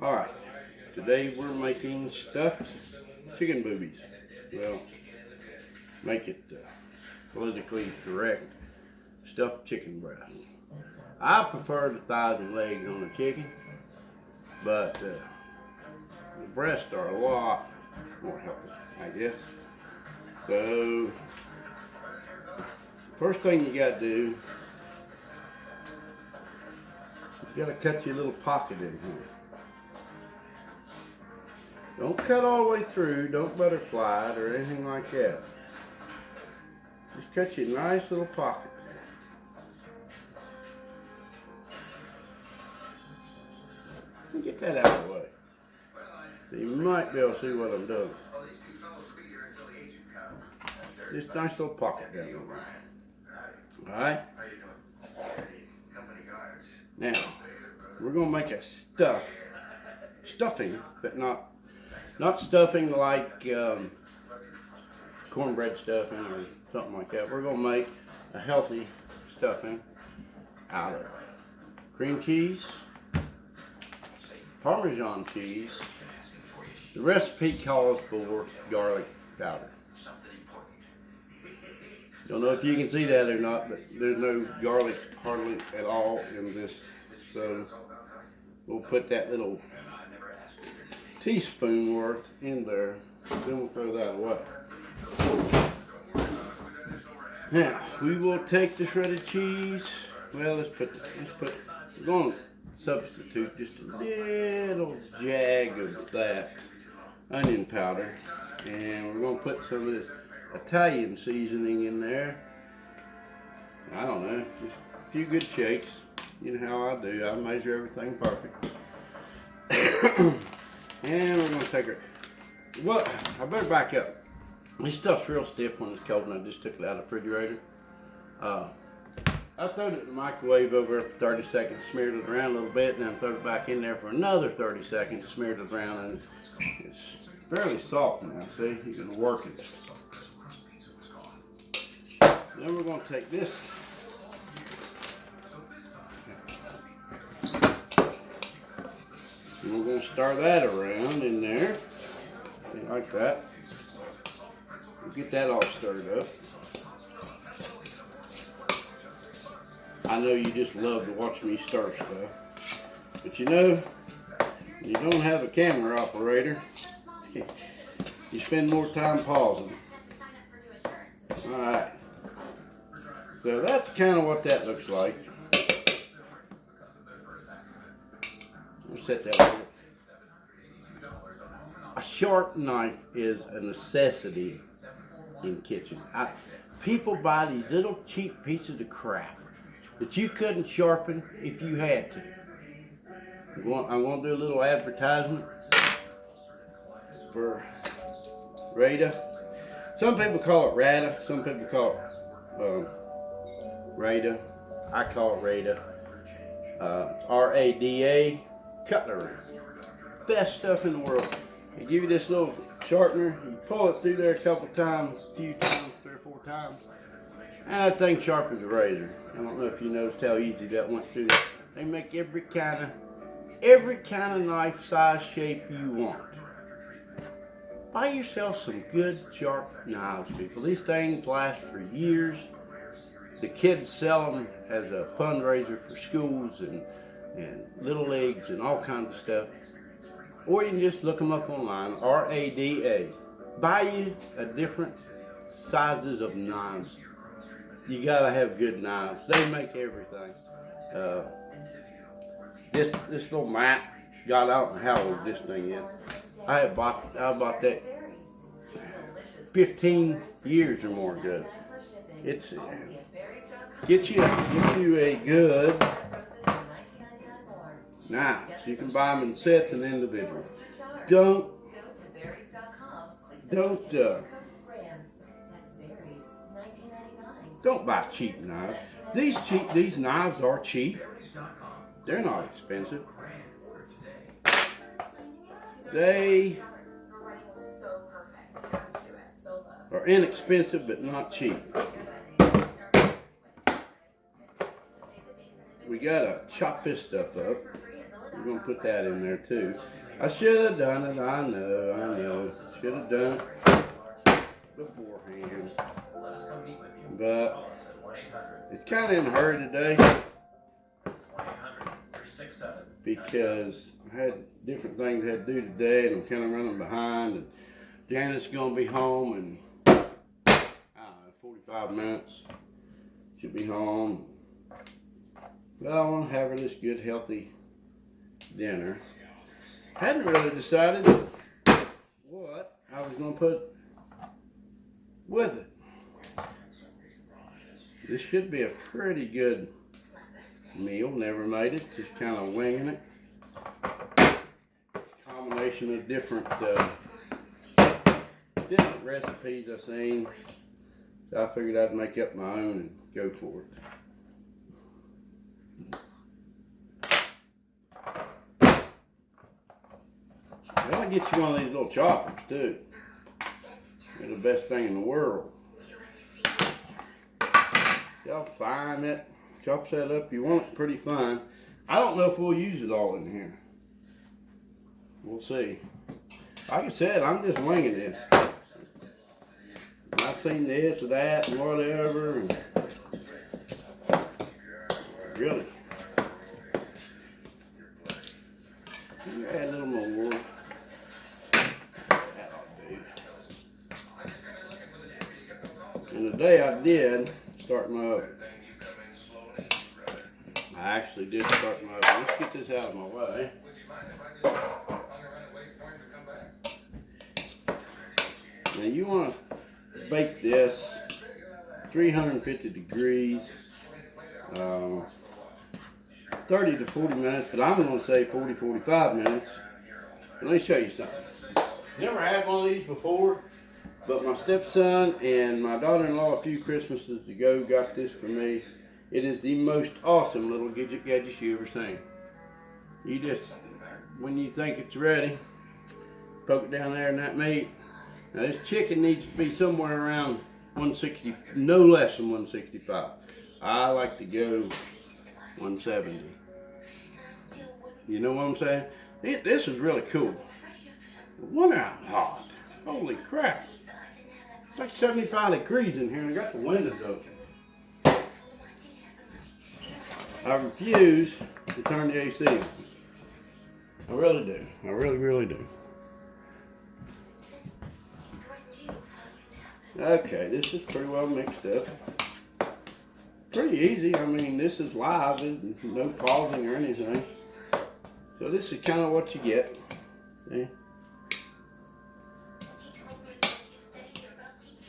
Alright, today we're making stuffed chicken boobies. Well, make it politically correct, stuffed chicken breast. I prefer the thighs and legs on the chicken, but the breasts are a lot more healthy, I guess. So, first thing you gotta do, you gotta cut your little pocket in here. Don't cut all the way through, don't butterfly it or anything like that. Just cut you a nice little pocket. Get that out of the way. So you might be able to see what I'm doing. This nice little pocket down there. Alright? Now, we're going to make a stuffing, but not stuffing like cornbread stuffing or something like that. We're going to make a healthy stuffing out of cream cheese, Parmesan cheese. The recipe calls for garlic powder. Don't know if you can see that or not, but there's no garlic hardly at all in this. So we'll put that little teaspoon worth in there, then we'll throw that away. Now we will take the shredded cheese. Well, we're going to substitute just a little jag of that onion powder, and we're going to put some of this Italian seasoning in there. I don't know, just a few good shakes. You know how I do. I measure everything perfect. And we're going to take it. Well, I better back up. This stuff's real stiff when it's cold, and I just took it out of the refrigerator. I threw it in the microwave over for 30 seconds, smeared it around a little bit, and then threw it back in there for another 30 seconds, smeared it around, and it's fairly soft now. See, you can work it. Then we're going to take this. And we're going to stir that around in there, like that. Get that all stirred up. I know you just love to watch me stir stuff, but you know, you don't have a camera operator. You spend more time pausing. Alright, so that's kind of what that looks like. I'll set that over. A sharp knife is a necessity in kitchen. People buy these little cheap pieces of crap that you couldn't sharpen if you had to. I want to do a little advertisement for Rada. Some people call it Rada, some people call it Rada. I call it Rada. R-A-D-A, cutlery. Best stuff in the world. They give you this little sharpener, you pull it through there a couple times, a few times, 3 or 4 times, and that thing sharpens a razor. I don't know if you noticed how easy that went through. They make every kind of knife, size, shape you want. Buy yourself some good sharp knives, people. These things last for years. The kids sell them as a fundraiser for schools and little leagues and all kinds of stuff. Or you can just look them up online, R-A-D-A. Buy you a different sizes of knives. You gotta have good knives. They make everything. This little mat, God, I don't know how old this thing is. I bought that 15 years or more ago. It's get you a good knife. You can buy them in sets and individuals. Don't buy cheap knives. These knives are cheap. They're not expensive. They are inexpensive but not cheap. We gotta chop this stuff up. we're gonna put that in there too. I should have done it. I know. Should have done it beforehand. But it's kind of in a hurry today because I had different things I had to do today, and I'm kind of running behind. And Janet's gonna be home in I don't know, 45 minutes. She'll be home. But I want to have her this good, healthy dinner. Hadn't really decided what I was going to put with it. This should be a pretty good meal. Never made it, just kind of winging it. Combination of different recipes I've seen. So I figured I'd make up my own and go for it. I'll get you one of these little choppers too. They're the best thing in the world. Y'all fine that, chops that up. You want it pretty fine. I don't know if we'll use it all in here. We'll see. Like I said, I'm just winging this. I've seen this or that and whatever. And really. Add a little more. And the day I did start my oven. I actually did start my oven. Let's get this out of my way. Now you want to bake this 350 degrees, 30 to 40 minutes, but I'm going to say 40-45 minutes. But let me show you something. Never had one of these before. But my stepson and my daughter-in-law a few Christmases ago got this for me. It is the most awesome little gadget you ever seen. You just, when you think it's ready, poke it down there in that meat. Now this chicken needs to be somewhere around 160, no less than 165. I like to go 170. You know what I'm saying? This is really cool. Wonder how hot. Holy crap. It's like 75 degrees in here and I got the windows open. I refuse to turn the AC on. I really do. I really do. Okay, this is pretty well mixed up. Pretty easy. I mean, this is live. There's no pausing or anything. So this is kind of what you get. See?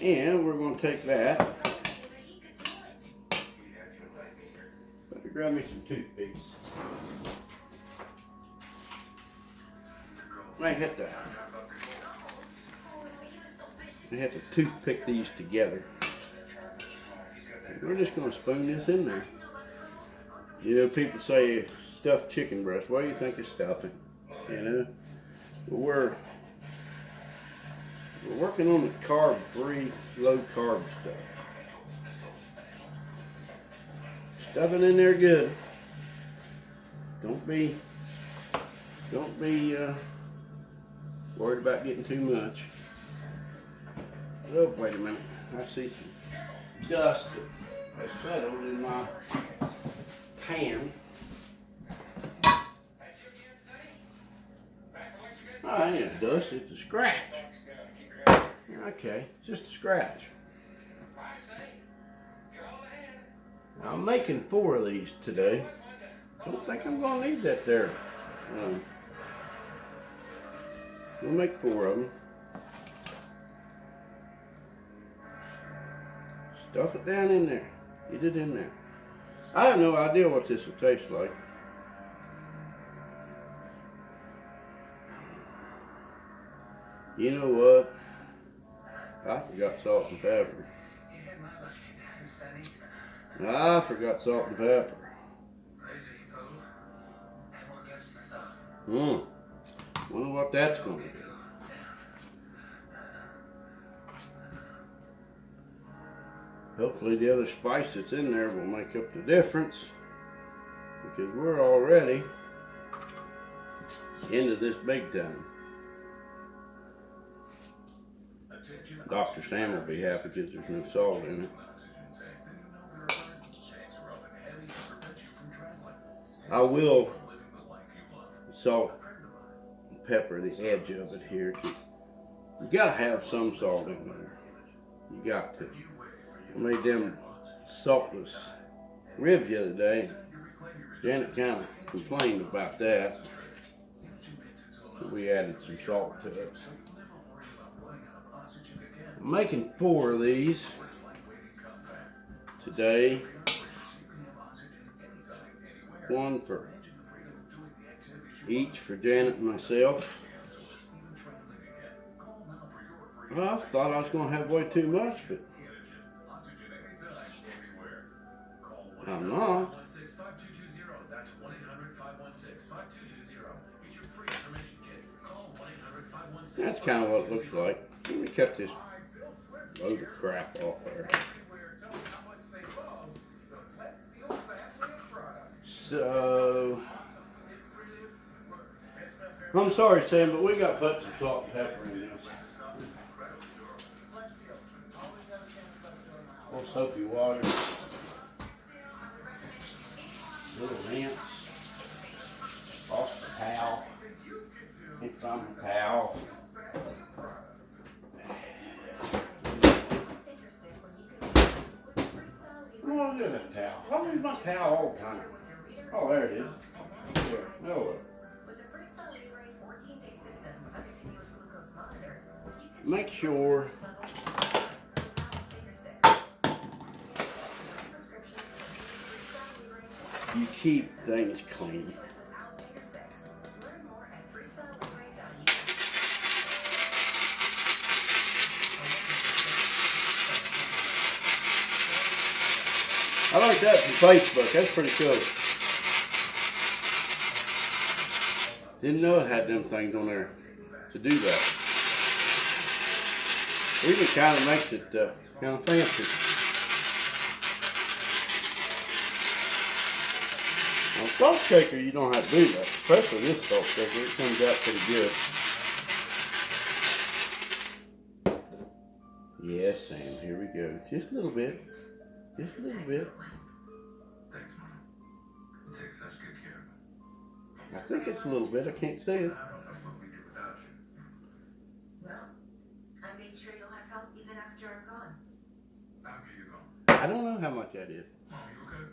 And we're going to take that. Better grab me some toothpicks. I hit to toothpick these together. We're just going to spoon this in there. You know, people say stuffed chicken breast. What do you think of stuffing? You know, but we're working on the carb-free, low-carb stuff. Stuff it in there good. Don't be worried about getting too much. Oh, wait a minute. I see some dust that has settled in my pan. Oh, it ain't dust, it's a scratch. Okay, just a scratch. I'm making 4 of these today. I don't think I'm going to need that there. We'll make 4 of them. Stuff it down in there. Get it in there. I have no idea what this will taste like. You know what? I forgot salt and pepper. I forgot salt and pepper. Wonder what that's going to do. Hopefully the other spice that's in there will make up the difference, because we're already into this big time. Dr. Sam will be happy because there's no salt in it. I will salt and pepper the edge of it here. You gotta have some salt in there. You got to. I made them saltless ribs the other day. Janet kind of complained about that. So we added some salt to it. I'm making 4 of these today. 1 for each for Janet and myself. Well, I thought I was going to have way too much, but I'm not. That's kind of what it looks like. Let me cut this load of crap off there. So, I'm sorry, Sam, but we got to put some salt and pepper in this. A little soapy water. A little rinse. Off the towel. It's on the towel. Oh, look at that towel. I use my towel all the time. Oh, there it is. There. No. Make sure you keep things clean. I like that from Facebook. That's pretty cool. Didn't know it had them things on there to do that. It even kind of makes it kind of fancy. On salt shaker, you don't have to do that, especially this salt shaker. It comes out pretty good. Yes, Sam. Here we go. Just a little bit. Just a little bit. Thanks, Mom. You take such good care of it. I think it's a little bit. I can't say it. I don't know what we do without you. Well, I made sure you'll have help even after I'm gone. After you're gone. I don't know how much that is. Mom, you okay?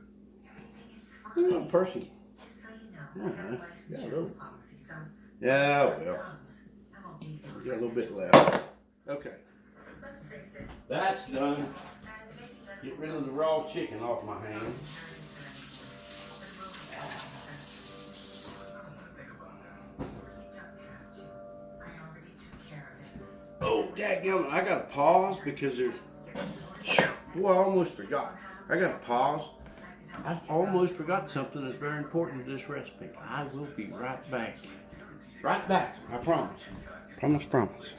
Everything is I'm fine. not a person. Just so you know, I got a life Yeah, insurance little. policy, so Yeah, when it well. comes, I won't be there. We got a little bit left. Okay. Let's face it. That's done. And maybe better Get rid of the raw chicken off my hands. Oh, dadgummit, I gotta pause because there's. Boy, I almost forgot. I gotta pause. I almost forgot something that's very important to this recipe. I will be right back. Right back, I promise. Promise, promise.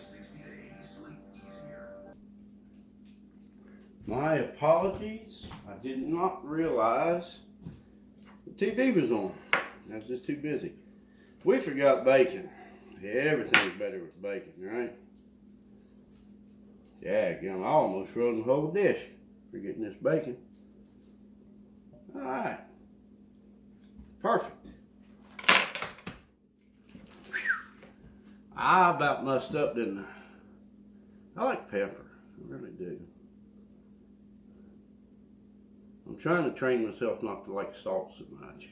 My apologies. I did not realize the TV was on. I was just too busy. We forgot bacon. Everything's better with bacon, right? Yeah, I almost ruined the whole dish for getting this bacon. Alright. Perfect. I about messed up, didn't I? I like pepper. I really do. I'm trying to train myself not to like salt so much.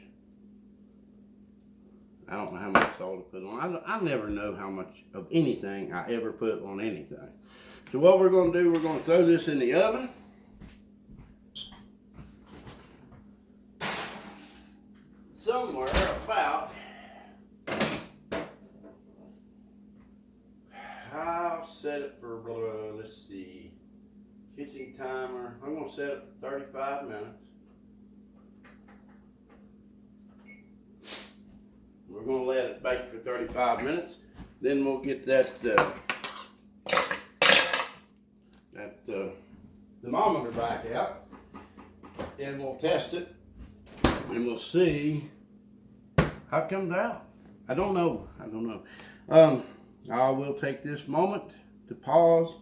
I don't know how much salt to put on. I never know how much of anything I ever put on anything. So what we're going to do, we're going to throw this in the oven. Somewhere about, I'll set it for, let's see, kitchen timer. I'm going to set it for 35 minutes. We're going to let it bake for 35 minutes. Then we'll get that thermometer back out, and we'll test it, and we'll see how it comes out. I don't know. I will take this moment to pause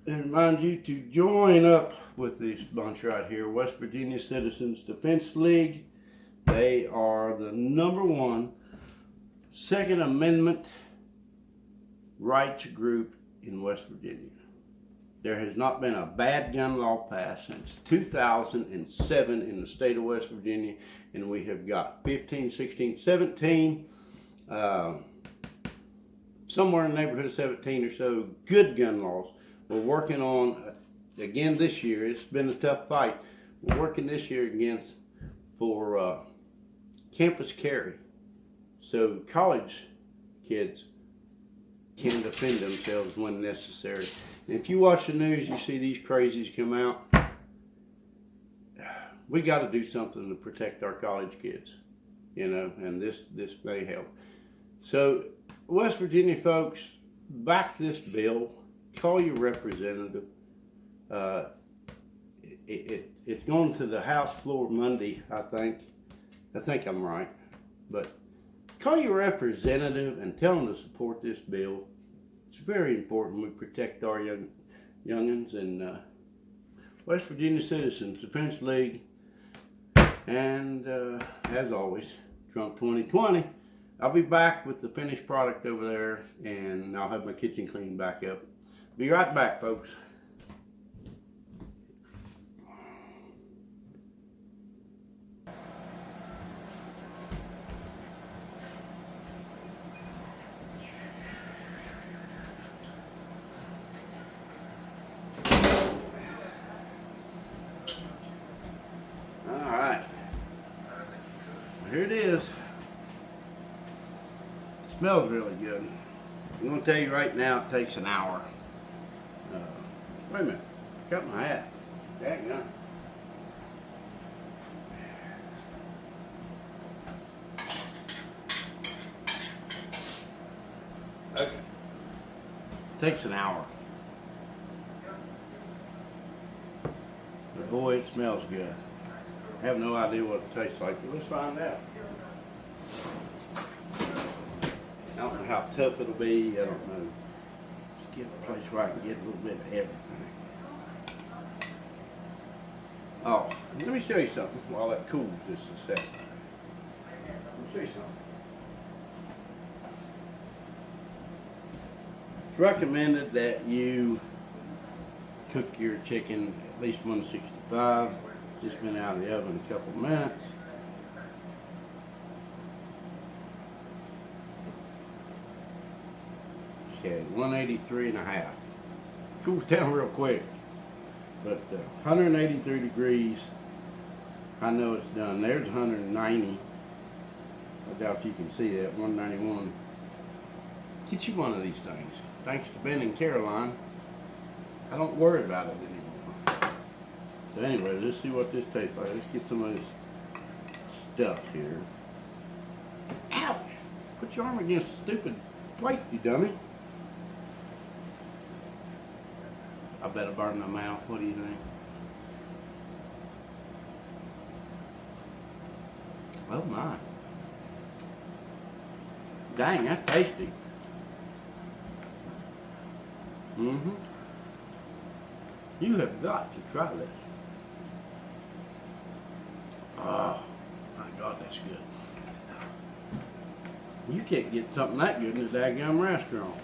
and remind you to join up with this bunch right here, West Virginia Citizens Defense League. They are the #1 Second Amendment rights group in West Virginia. There has not been a bad gun law passed since 2007 in the state of West Virginia, and we have got 15, 16, 17, somewhere in the neighborhood of 17 or so good gun laws. We're working on, again this year, it's been a tough fight. We're working this year against for campus carry. So college kids can defend themselves when necessary. And if you watch the news, you see these crazies come out. We got to do something to protect our college kids, you know, and this may help. So, West Virginia folks, back this bill. Call your representative. It's going to the House floor Monday, I think. I think I'm right. But call your representative and tell them to support this bill. It's very important we protect our youngins. And West Virginia Citizens Defense League. And as always, Trump 2020. I'll be back with the finished product over there, and I'll have my kitchen cleaned back up. Be right back, folks. All right. Here it is. Smells really good. I'm going to tell you right now, it takes an hour. Wait a minute, got my hat. Daggone. Okay. Takes an hour. But boy, it smells good. I have no idea what it tastes like, but let's find out. I don't know how tough it'll be, I don't know. Let's get a place where I can get a little bit of everything. Oh, let me show you something while that cools just a second. Let me show you something. It's recommended that you cook your chicken at least 165. It's been out of the oven a couple minutes. Okay, 183.5. Cools down real quick. But 183 degrees, I know it's done. There's 190. I doubt you can see that, 191. Get you one of these things. Thanks to Ben and Caroline, I don't worry about it anymore. So anyway, let's see what this tastes like. Let's get some of this stuff here. Ouch! Put your arm against the stupid plate, you dummy. I better burn my mouth. What do you think? Oh my. Dang, that's tasty. You have got to try this. Oh my God, that's good. You can't get something that good in this daggum restaurant.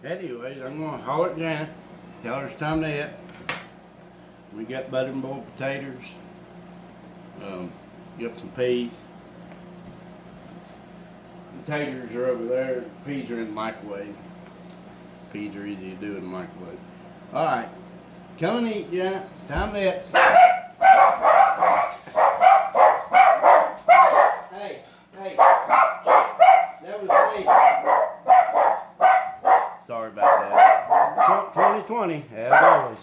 Anyways, I'm gonna holler at Janet. Tell her it's time to eat. We got butter and boiled potatoes. Got some peas. Potatoes are over there. Peas are in the microwave. Peas are easy to do in the microwave. Alright. Come and eat, Janet. Time to eat. Hey. That was me. Sorry about that. Trump 2020, as always.